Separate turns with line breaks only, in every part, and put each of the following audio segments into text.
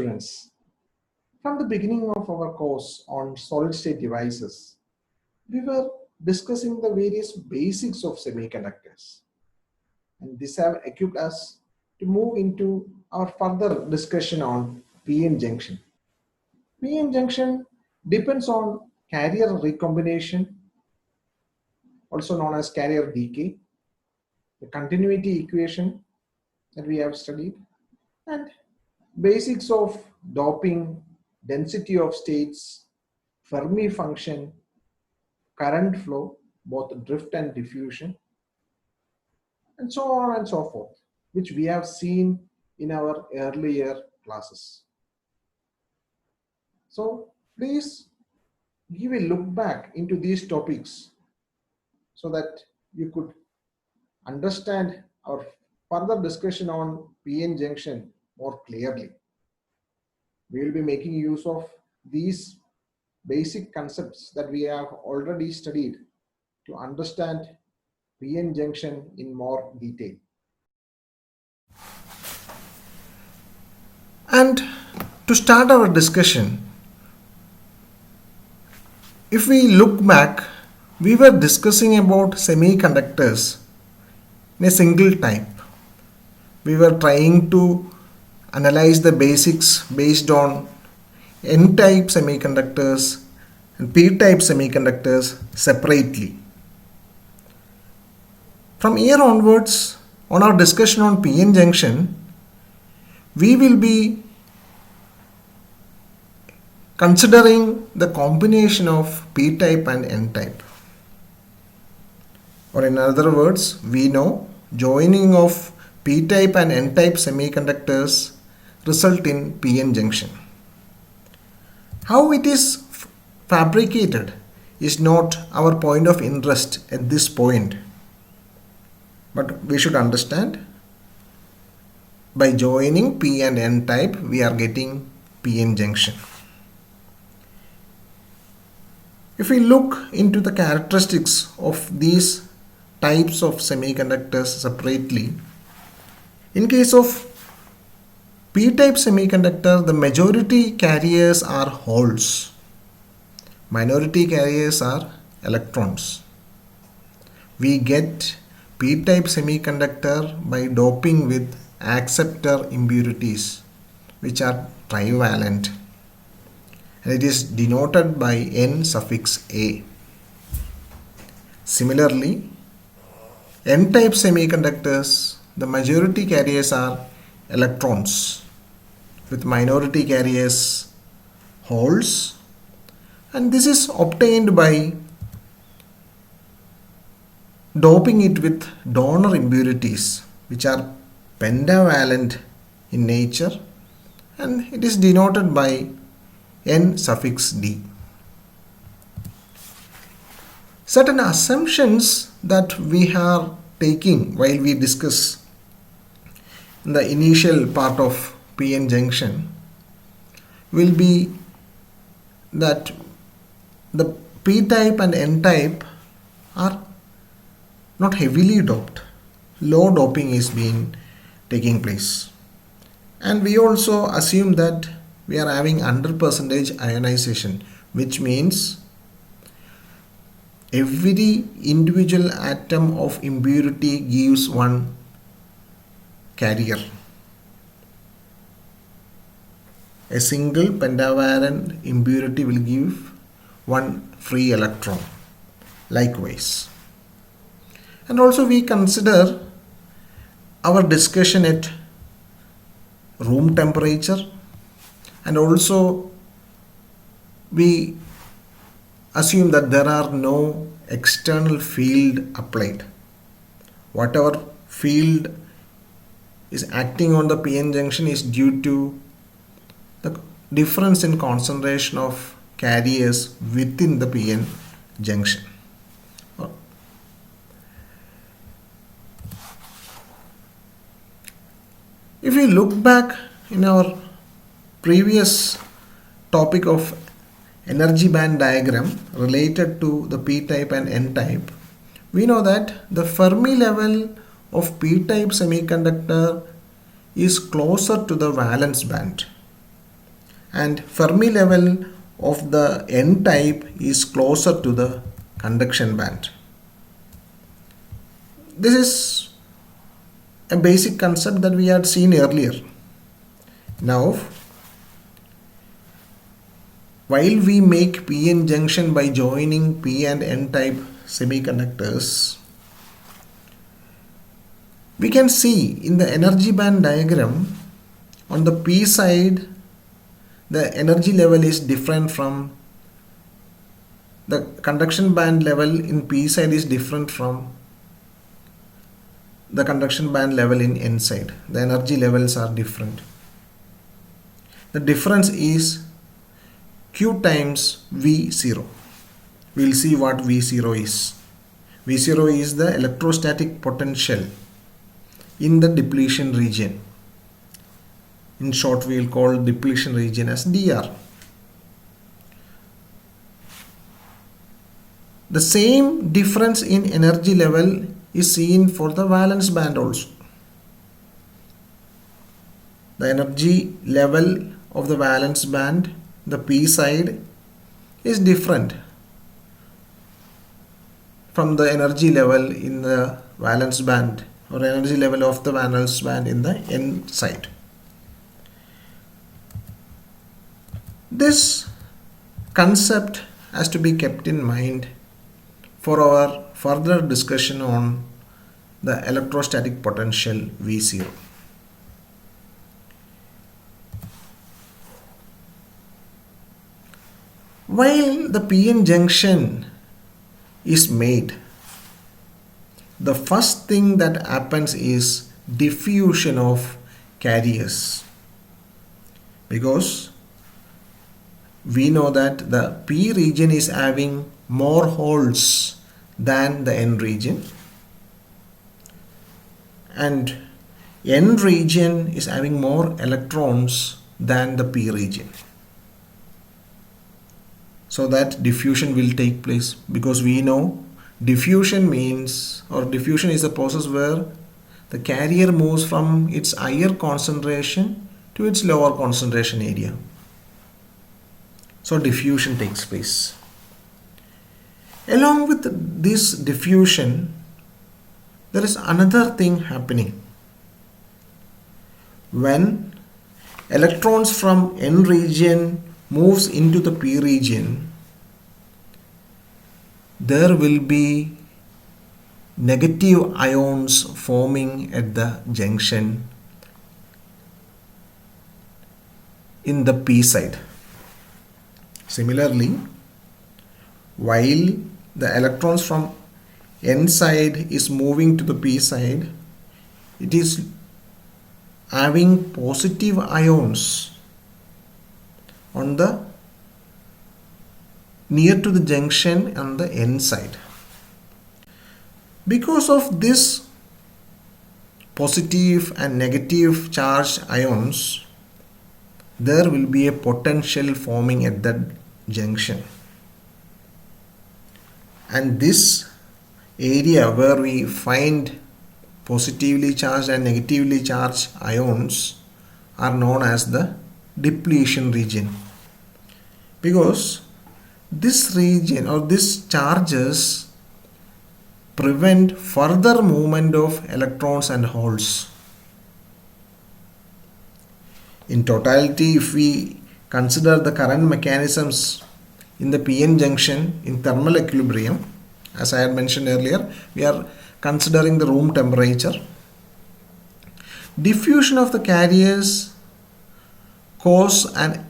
students, from the beginning of our course on solid state devices, we were discussing the various basics of semiconductors, and this have equipped us to move into our further discussion on PN junction. PN junction depends on carrier recombination, also known as carrier decay, the continuity equation that we have studied, and basics of doping, density of states, Fermi function, current flow, both drift and diffusion, and so on and so forth, which we have seen in our earlier classes. So please give a look back into these topics so that you could understand our further discussion on PN junction more clearly. We will be making use of these basic concepts that we have already studied to understand PN junction in more detail.
And to start our discussion, if we look back, we were discussing about semiconductors in a single type. We were trying to analyze the basics based on N-type semiconductors and P-type semiconductors separately. From here onwards, on our discussion on PN junction, we will be considering the combination of P-type and N-type. Or in other words, we know joining of P-type and N-type semiconductors result in PN junction. How it is fabricated is not our point of interest at this point. But we should understand, by joining P and N type, we are getting PN junction. If we look into the characteristics of these types of semiconductors separately, in case of P-type semiconductor, the majority carriers are holes. Minority carriers are electrons. We get P-type semiconductor by doping with acceptor impurities, which are trivalent, and it is denoted by N suffix A. Similarly, N-type semiconductors, the majority carriers are electrons, with minority carriers holes, and this is obtained by doping it with donor impurities, which are pentavalent in nature, and it is denoted by N suffix D. Certain assumptions that we are taking while we discuss in the initial part of PN junction will be that the P-type and N-type are not heavily doped. Low doping is being taking place. And we also assume that we are having 100% ionization, which means every individual atom of impurity gives one carrier. A single pentavalent impurity will give one free electron. Likewise. And also we consider our discussion at room temperature, and also we assume that there are no external field applied. Whatever field is acting on the PN junction is due to the difference in concentration of carriers within the PN junction. If we look back in our previous topic of energy band diagram related to the P-type and N-type, we know that the Fermi level of P-type semiconductor is closer to the valence band, and Fermi level of the N type is closer to the conduction band. This is a basic concept that we had seen earlier. Now, while we make PN junction by joining P and N type semiconductors, we can see in the energy band diagram on the P side the energy level is different from the conduction band level in P side is different from the conduction band level in N side. The energy levels are different. The difference is Q times V0. We will see what V0 is. V0 is the electrostatic potential in the depletion region. In short, we will call depletion region as dr. The same difference in energy level is seen for the valence band also. The energy level of the valence band, the P side, is different from the energy level in the valence band or energy level of the valence band in the N side. This concept has to be kept in mind for our further discussion on the electrostatic potential V0. While the PN junction is made, the first thing that happens is diffusion of carriers, because we know that the P region is having more holes than the N region, and N region is having more electrons than the P region. So that diffusion will take place, because we know diffusion means, or diffusion is a process where the carrier moves from its higher concentration to its lower concentration area. So diffusion takes place. Along with this diffusion, there is another thing happening. When electrons from N region moves into the P region, there will be negative ions forming at the junction in the P side. Similarly, while the electrons from N side is moving to the P side, it is having positive ions on the near to the junction on the N side. Because of this positive and negative charged ions, there will be a potential forming at that junction. And this area where we find positively charged and negatively charged ions are known as the depletion region, because this region or these charges prevent further movement of electrons and holes. In totality, if we consider the current mechanisms in the PN junction in thermal equilibrium, as I had mentioned earlier, we are considering the room temperature. Diffusion of the carriers cause an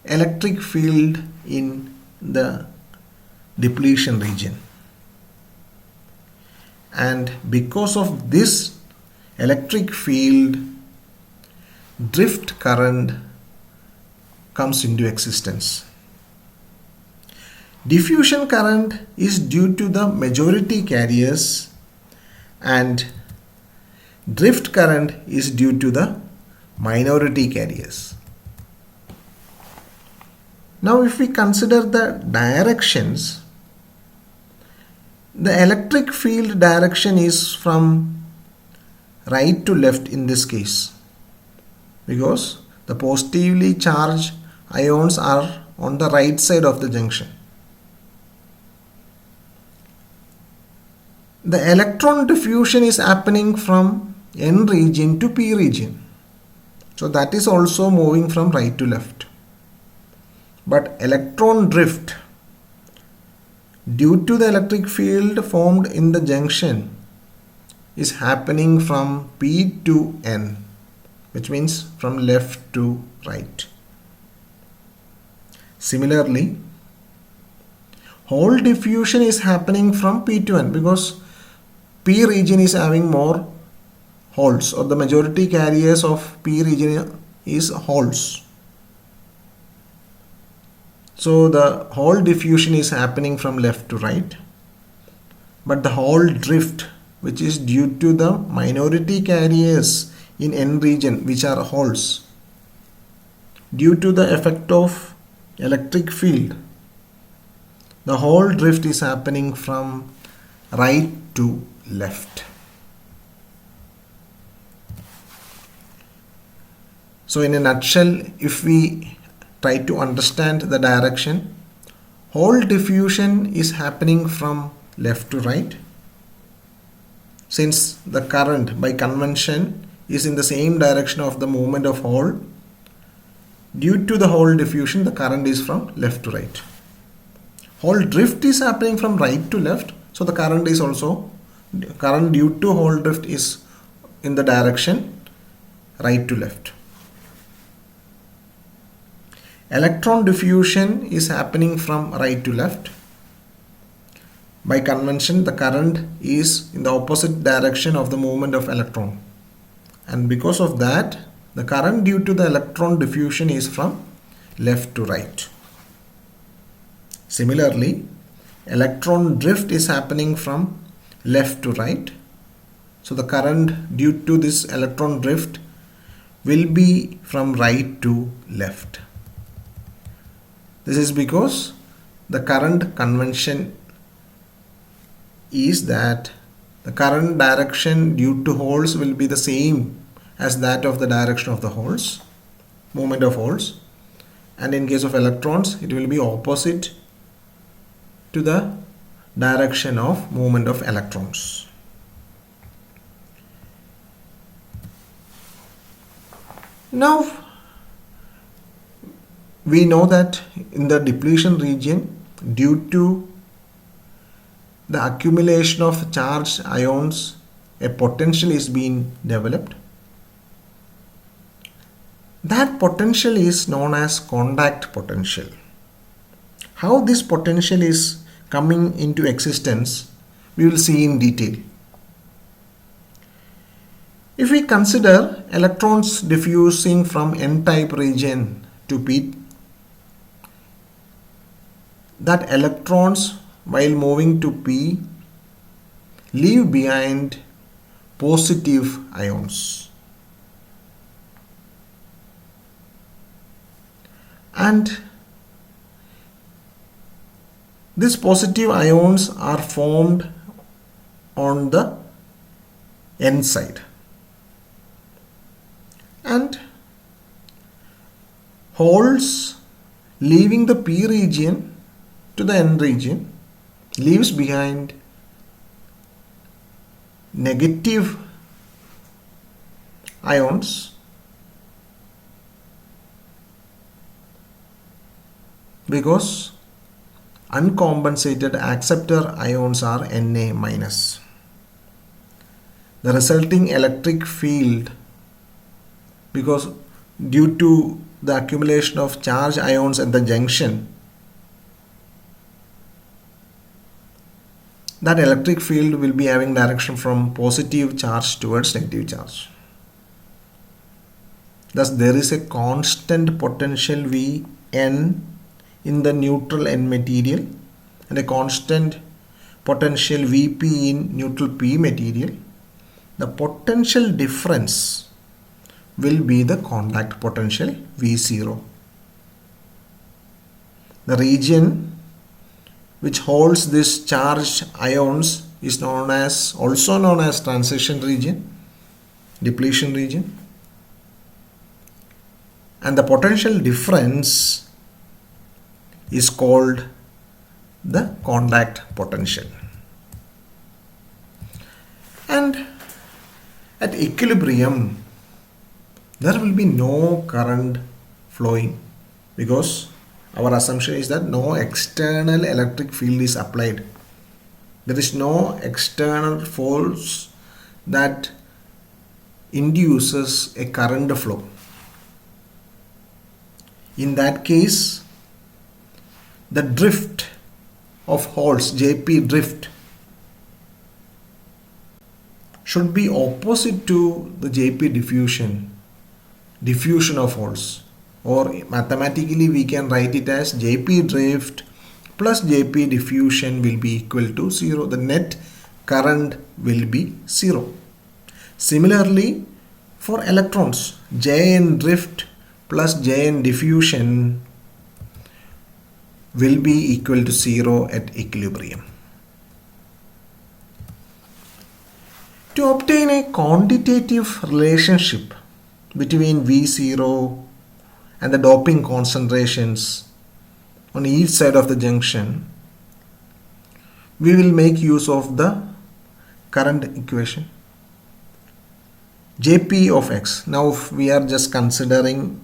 electric field in the depletion region, and because of this electric field, drift current comes into existence. Diffusion current is due to the majority carriers and drift current is due to the minority carriers. Now if we consider the directions, the electric field direction is from right to left in this case, because the positively charged ions are on the right side of the junction. The electron diffusion is happening from N region to P region. So that is also moving from right to left. But electron drift, due to the electric field formed in the junction, is happening from P to N, which means from left to right. Similarly, hole diffusion is happening from P to N because P region is having more holes, or the majority carriers of P region is holes. So the hole diffusion is happening from left to right, but the hole drift, which is due to the minority carriers in N region, which are holes, due to the effect of electric field, the hole drift is happening from right to left. So in a nutshell, if we try to understand the direction, hole diffusion is happening from left to right. Since the current by convention is in the same direction of the movement of hole, due to the hole diffusion, the current is from left to right. Hole drift is happening from right to left, so the current is also, current due to hole drift is in the direction right to left. Electron diffusion is happening from right to left. By convention, the current is in the opposite direction of the movement of electron, and because of that, the current due to the electron diffusion is from left to right. Similarly, electron drift is happening from left to right, so the current due to this electron drift will be from right to left. This is because the current convention is that the current direction due to holes will be the same as that of the direction of the holes, movement of holes, and in case of electrons it will be opposite to the direction of movement of electrons. Now we know that in the depletion region, due to the accumulation of charged ions, a potential is being developed. That potential is known as contact potential. How this potential is coming into existence, we will see in detail. If we consider electrons diffusing from N-type region to P, that electrons while moving to P leave behind positive ions, and these positive ions are formed on the N side, and holes leaving the P region to the N region leaves behind negative ions because uncompensated acceptor ions are Na minus. The resulting electric field, because due to the accumulation of charged ions at the junction, that electric field will be having direction from positive charge towards negative charge. Thus, there is a constant potential Vn in the neutral N material and a constant potential Vp in neutral P material. The potential difference will be the contact potential V0. The region which holds these charged ions is also known as transition region, depletion region. and the potential difference is called the contact potential. And at equilibrium, there will be no current flowing because our assumption is that no external electric field is applied. There is no external force that induces a current flow. In that case, the drift of holes, JP drift, should be opposite to the JP diffusion of holes, or mathematically we can write it as JP drift plus JP diffusion will be equal to 0. The net current will be 0. Similarly, for electrons, Jn drift plus Jn diffusion will be equal to 0 at equilibrium. To obtain a quantitative relationship between V0 and the doping concentrations on each side of the junction, we will make use of the current equation Jp of x. Now we are just considering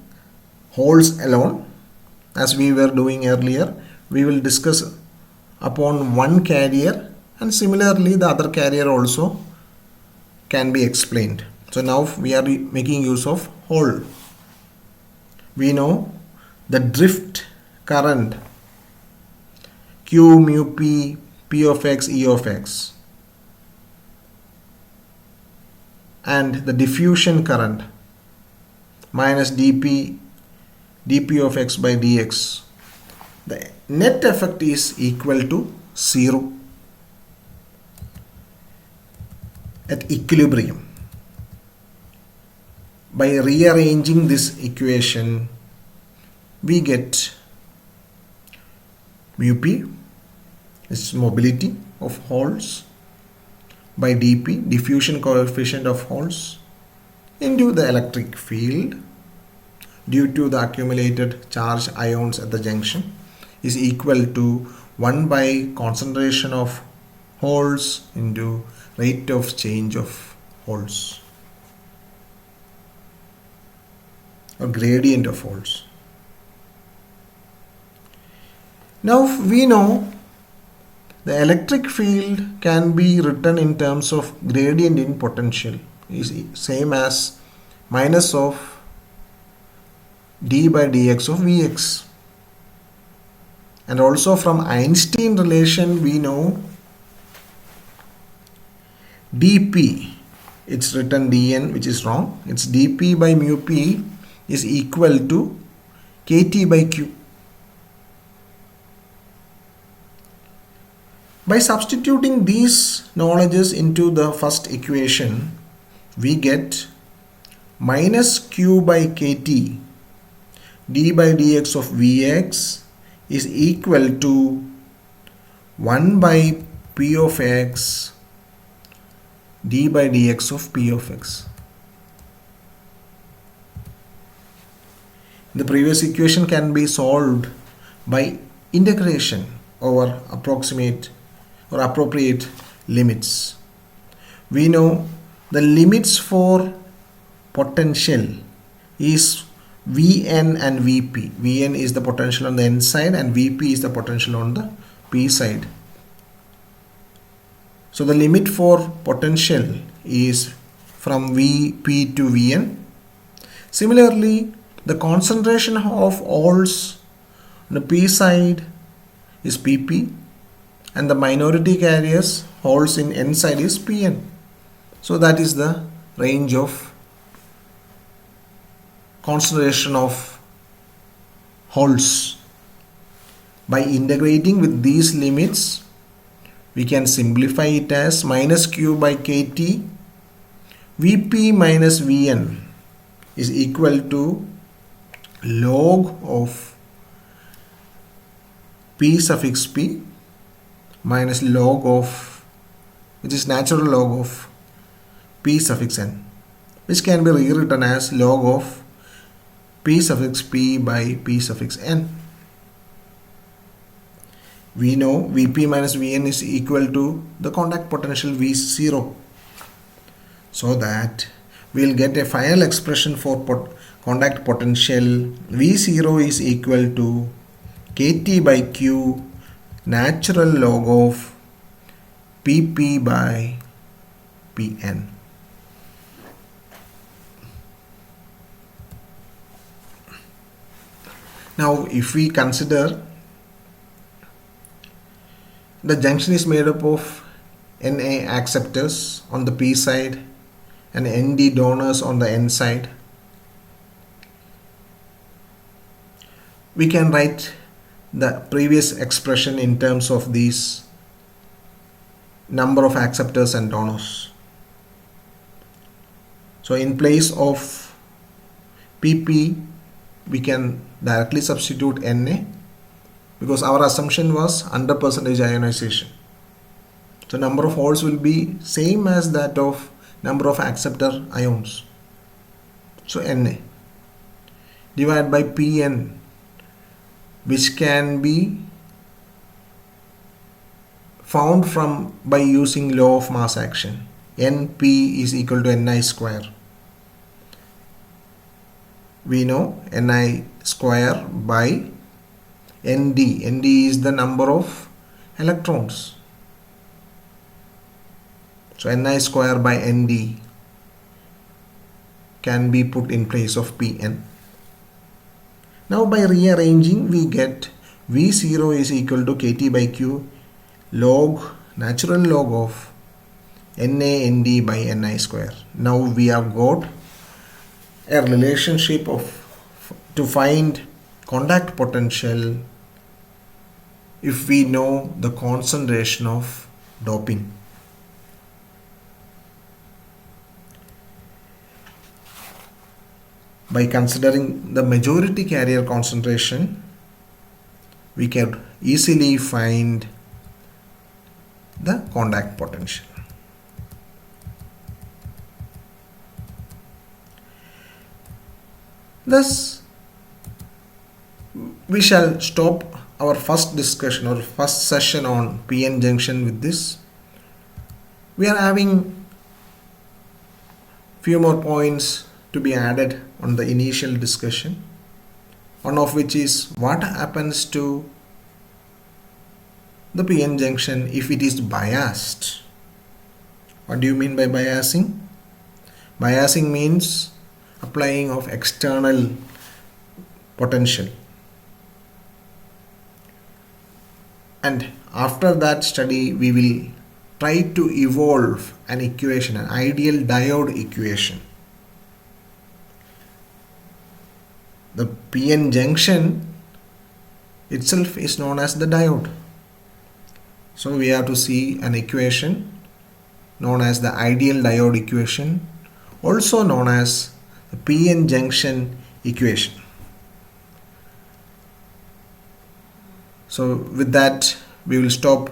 holes alone, as we were doing earlier. We will discuss upon one carrier, and similarly the other carrier also can be explained. So now we are making use of hole. We know the drift current Q mu P, P of x, E of x, and the diffusion current minus dP of x by dx. The net effect is equal to 0 at equilibrium. By rearranging this equation, we get mu p is mobility of holes by dP, diffusion coefficient of holes, into the electric field due to the accumulated charge ions at the junction is equal to 1 by concentration of holes into rate of change of holes, or gradient of holes. Now we know the electric field can be written in terms of gradient in potential is same as minus of d by dx of Vx. And also from Einstein relation we know dP, it's written dN, which is wrong. It's dP by mu p is equal to kT by q. By substituting these knowledges into the first equation, we get minus q by kt d by dx of Vx is equal to 1 by P of x d by dx of P of x. The previous equation can be solved by integration over approximate or appropriate limits. We know the limits for potential is Vn and Vp. Vn is the potential on the N side and Vp is the potential on the P side. So the limit for potential is from Vp to Vn. Similarly, the concentration of holes on the P side is Pp, and the minority carriers holes in N side is Pn. So that is the range of concentration of holes. By integrating with these limits, we can simplify it as minus q by kt Vp minus Vn is equal to log of P suffix P minus log of, which is natural log of P suffix N, which can be rewritten as log of P suffix P by P suffix N. We know Vp minus Vn is equal to the contact potential V0. So that we'll get a final expression for contact potential V0 is equal to Kt by Q natural log of Pp by Pn. Now if we consider the junction is made up of Na acceptors on the P side and Nd donors on the N side, we can write the previous expression in terms of these number of acceptors and donors. So in place of Pp, we can directly substitute Na because our assumption was 100% ionization. So number of holes will be same as that of number of acceptor ions. So Na divided by Pn, which can be found from by using law of mass action. Np is equal to Ni square. We know Ni square by Nd. Nd is the number of electrons. So Ni square by Nd can be put in place of Pn. Now by rearranging, we get V0 is equal to Kt by Q natural log of Na Nd by Ni square. Now we have got a relationship to find contact potential if we know the concentration of doping. By considering the majority carrier concentration, we can easily find the contact potential. Thus, we shall stop our first discussion or first session on PN junction with this. We are having few more points to be added on the initial discussion, one of which is what happens to the PN junction if it is biased. What do you mean by biasing? Biasing means applying of external potential. And after that study, we will try to evolve an equation, an ideal diode equation. The PN junction itself is known as the diode. So we have to see an equation known as the ideal diode equation, also known as the PN junction equation. So with that, we will stop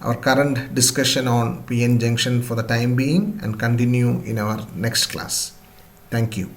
our current discussion on PN junction for the time being and continue in our next class. Thank you.